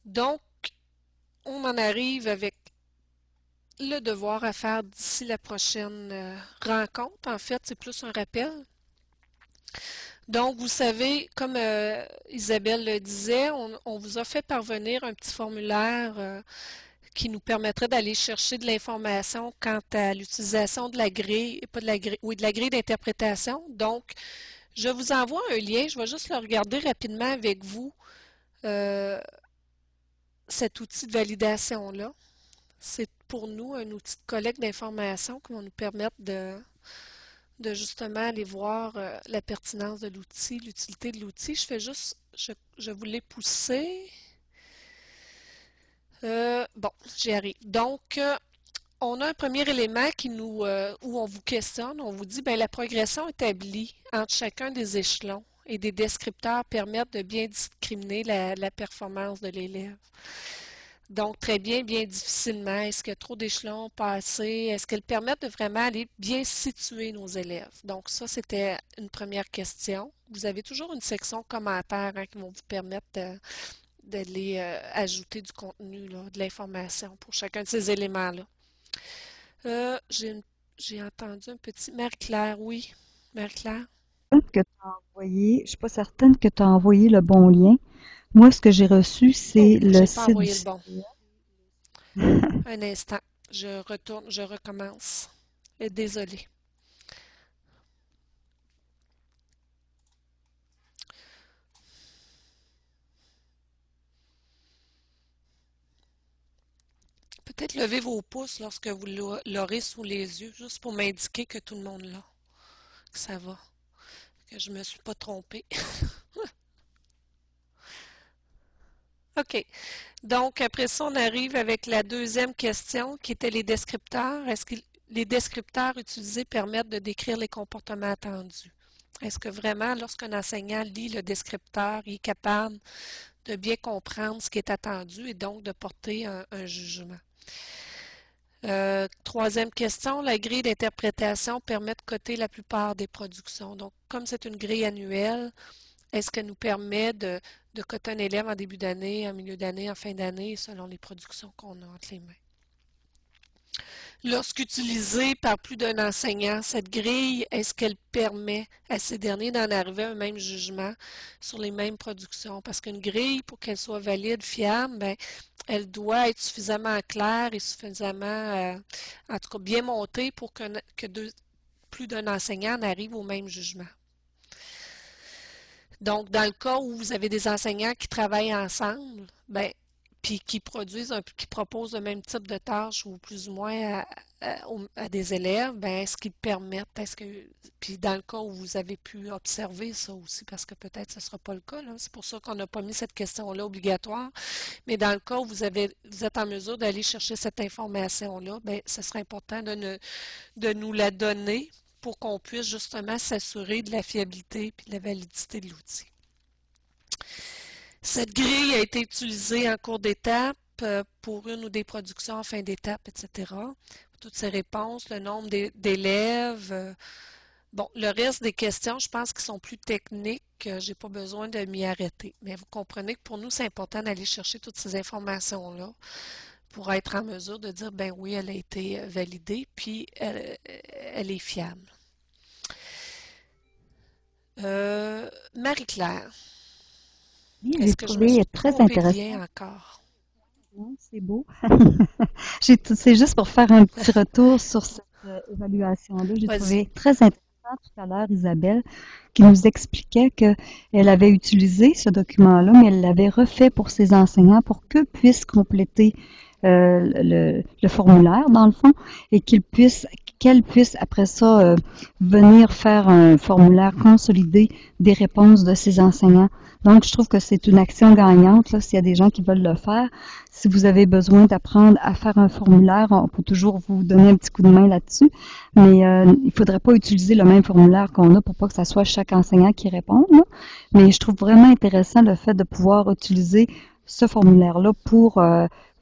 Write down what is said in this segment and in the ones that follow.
Donc, on en arrive avec le devoir à faire d'ici la prochaine rencontre. En fait, c'est plus un rappel. Donc, vous savez, comme Isabelle le disait, on vous a fait parvenir un petit formulaire qui nous permettrait d'aller chercher de l'information quant à l'utilisation de la grille, pas de la grille, oui, de la grille d'interprétation. Donc, je vous envoie un lien, je vais juste le regarder rapidement avec vous, euh, cet outil de validation-là. C'est pour nous un outil de collecte d'informations qui va nous permettre de justement aller voir la pertinence de l'outil, l'utilité de l'outil. Je fais juste, je vous l'ai poussé. Bon, j'y arrive. Donc, on a un premier élément où on vous questionne, on vous dit, ben, la progression établie entre chacun des échelons et des descripteurs permettent de bien discriminer la performance de l'élève. Donc, très bien, bien difficilement. Est-ce qu'il y a trop d'échelons passés? Est-ce qu'elles permettent de vraiment aller bien situer nos élèves? Donc, ça, c'était une première question. Vous avez toujours une section commentaires hein, qui vont vous permettre d'aller ajouter du contenu, là, de l'information pour chacun de ces éléments-là. Euh, j'ai une- j'ai entendu un petit... Marie-Claire, oui. Marie-Claire? Que tu as envoyé, je suis pas certaine que tu as envoyé le bon lien. Moi, ce que j'ai reçu, Oh, c'est le j'ai pas site du envoyé le bon. CPE. Un instant. Je retourne, je recommence. Désolée. Peut-être lever vos pouces lorsque vous l'aurez sous les yeux, juste pour m'indiquer que tout le monde l'a, que ça va, que je me suis pas trompée. OK. Donc, après ça, on arrive avec la deuxième question qui était les descripteurs. Est-ce que les descripteurs utilisés permettent de décrire les comportements attendus? Est-ce que vraiment, lorsqu'un enseignant lit le descripteur, il est capable de bien comprendre ce qui est attendu et donc de porter un jugement? Troisième question, la grille d'interprétation permet de coter la plupart des productions. Donc, comme c'est une grille annuelle, est-ce qu'elle nous permet de coter un élève en début d'année, en milieu d'année, en fin d'année, selon les productions qu'on a entre les mains? Lorsqu'utilisée par plus d'un enseignant, cette grille, est-ce qu'elle permet à ces derniers d'en arriver à un même jugement sur les mêmes productions? Parce qu'une grille, pour qu'elle soit valide, fiable, ben, elle doit être suffisamment claire et suffisamment, en tout cas, bien montée pour que plus d'un enseignant en arrive au même jugement. Donc, dans le cas où vous avez des enseignants qui travaillent ensemble, ben, puis qui proposent le même type de tâches ou plus ou moins à des élèves, ben, est-ce qu'ils permettent, puis dans le cas où vous avez pu observer ça aussi, parce que peut-être ce ne sera pas le cas, là, c'est pour ça qu'on n'a pas mis cette question-là obligatoire, mais dans le cas où vous êtes en mesure d'aller chercher cette information-là, ben, ce serait important de nous la donner pour qu'on puisse justement s'assurer de la fiabilité et de la validité de l'outil. Cette grille a été utilisée en cours d'étape pour une ou des productions en fin d'étape, etc. Toutes ces réponses, le nombre d'élèves. Bon, le reste des questions, je pense qu'ils sont plus techniques. Je n'ai pas besoin de m'y arrêter. Mais vous comprenez que pour nous, c'est important d'aller chercher toutes ces informations-là pour être en mesure de dire, ben oui, elle a été validée, puis elle est fiable. Marie-Claire, Oui, j'ai est-ce que je me trouvé suis très trompée de intéressant. lien encore? Non, c'est beau. C'est juste pour faire un petit retour sur cette évaluation-là. J'ai Vas-y. trouvé très intéressant tout à l'heure, Isabelle, qui nous expliquait qu'elle avait utilisé ce document-là, mais elle l'avait refait pour ses enseignants pour qu'eux puissent compléter le formulaire, dans le fond, et qu'elle puisse après ça venir faire un formulaire consolidé des réponses de ses enseignants. Donc, je trouve que c'est une action gagnante, là, s'il y a des gens qui veulent le faire. Si vous avez besoin d'apprendre à faire un formulaire, on peut toujours vous donner un petit coup de main là-dessus, mais il ne faudrait pas utiliser le même formulaire qu'on a pour pas que ça soit chaque enseignant qui réponde, là. Mais je trouve vraiment intéressant le fait de pouvoir utiliser ce formulaire-là pour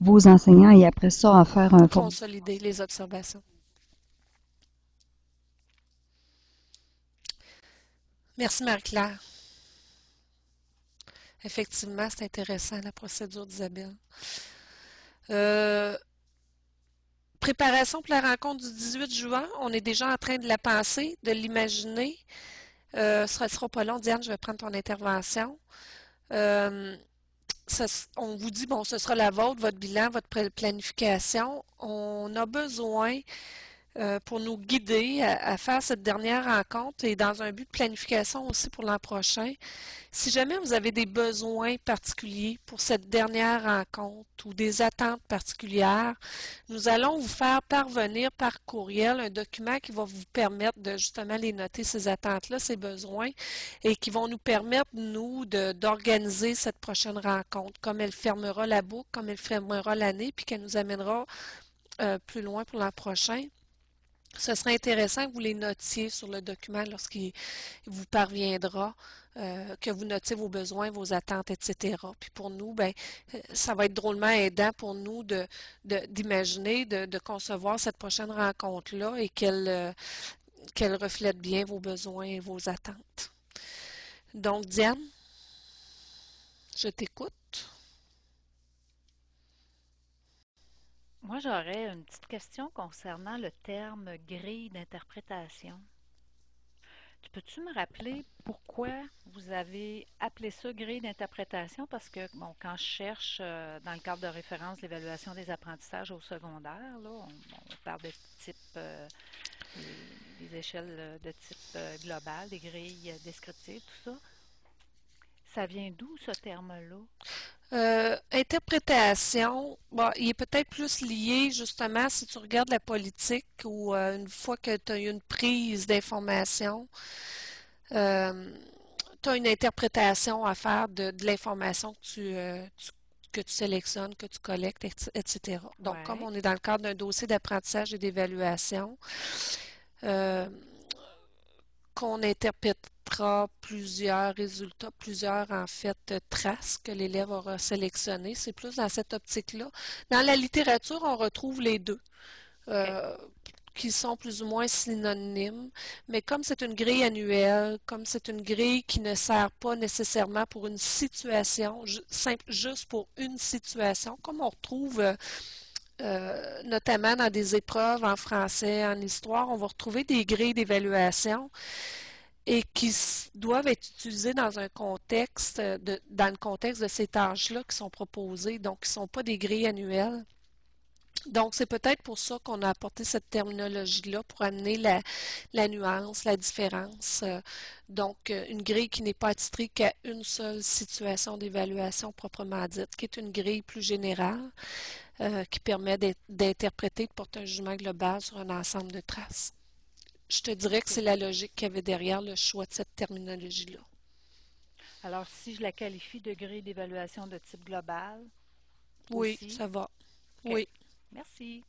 vos enseignants et après ça en faire un formulaire. Consolider les observations. Merci Marie-Claire. Effectivement, c'est intéressant, la procédure d'Isabelle. Euh, Préparation pour la rencontre du 18 juin. On est déjà en train de la penser, de l'imaginer. Ce ne sera pas long, Diane, je vais prendre ton intervention. Euh, on vous dit, bon, ce sera la vôtre, votre bilan, votre planification. On a besoin pour nous guider à faire cette dernière rencontre et dans un but de planification aussi pour l'an prochain. Si jamais vous avez des besoins particuliers pour cette dernière rencontre ou des attentes particulières, nous allons vous faire parvenir par courriel un document qui va vous permettre de justement les noter, ces attentes-là, ces besoins, et qui vont nous permettre, nous, d'organiser cette prochaine rencontre, comme elle fermera la boucle, comme elle fermera l'année, puis qu'elle nous amènera plus loin pour l'an prochain. Ce serait intéressant que vous les notiez sur le document lorsqu'il vous parviendra, que vous notiez vos besoins, vos attentes, etc. Puis pour nous, ben, ça va être drôlement aidant pour nous d'imaginer, de concevoir cette prochaine rencontre-là et qu'elle reflète bien vos besoins et vos attentes. Donc, Diane, je t'écoute. Moi, j'aurais une petite question concernant le terme grille d'interprétation. Peux-tu me rappeler pourquoi vous avez appelé ça grille d'interprétation? Parce que, bon, quand je cherche dans le cadre de référence l'évaluation des apprentissages au secondaire, là, on parle de type, des échelles de type global, des grilles descriptives, tout ça. Ça vient d'où ce terme-là? Interprétation, bon, il est peut-être plus lié justement si tu regardes la politique ou une fois que tu as eu une prise d'information, tu as une interprétation à faire de l'information que tu sélectionnes, que tu collectes, etc. Donc, comme Ouais. on est dans le cadre d'un dossier d'apprentissage et d'évaluation, euh, qu'on interprétera plusieurs résultats, plusieurs en fait traces que l'élève aura sélectionnées. C'est plus dans cette optique-là. Dans la littérature, on retrouve les deux. OK. Euh, qui sont plus ou moins synonymes, mais comme c'est une grille annuelle, comme c'est une grille qui ne sert pas nécessairement pour une situation, juste pour une situation, comme on retrouve notamment dans des épreuves en français, en histoire, on va retrouver des grilles d'évaluation et qui doivent être utilisées dans un contexte, dans le contexte de ces tâches-là qui sont proposées, donc qui ne sont pas des grilles annuelles. Donc, c'est peut-être pour ça qu'on a apporté cette terminologie-là pour amener la nuance, la différence. Donc, une grille qui n'est pas attitrée qu'à une seule situation d'évaluation proprement dite, qui est une grille plus générale, qui permet d'interpréter, de porter un jugement global sur un ensemble de traces. Je te dirais que c'est OK. la logique qu'il y avait derrière le choix de cette terminologie-là. Alors, si je la qualifie de grille d'évaluation de type global Oui, aussi, ça va. OK. Oui, Merci.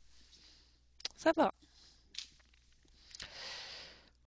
ça va.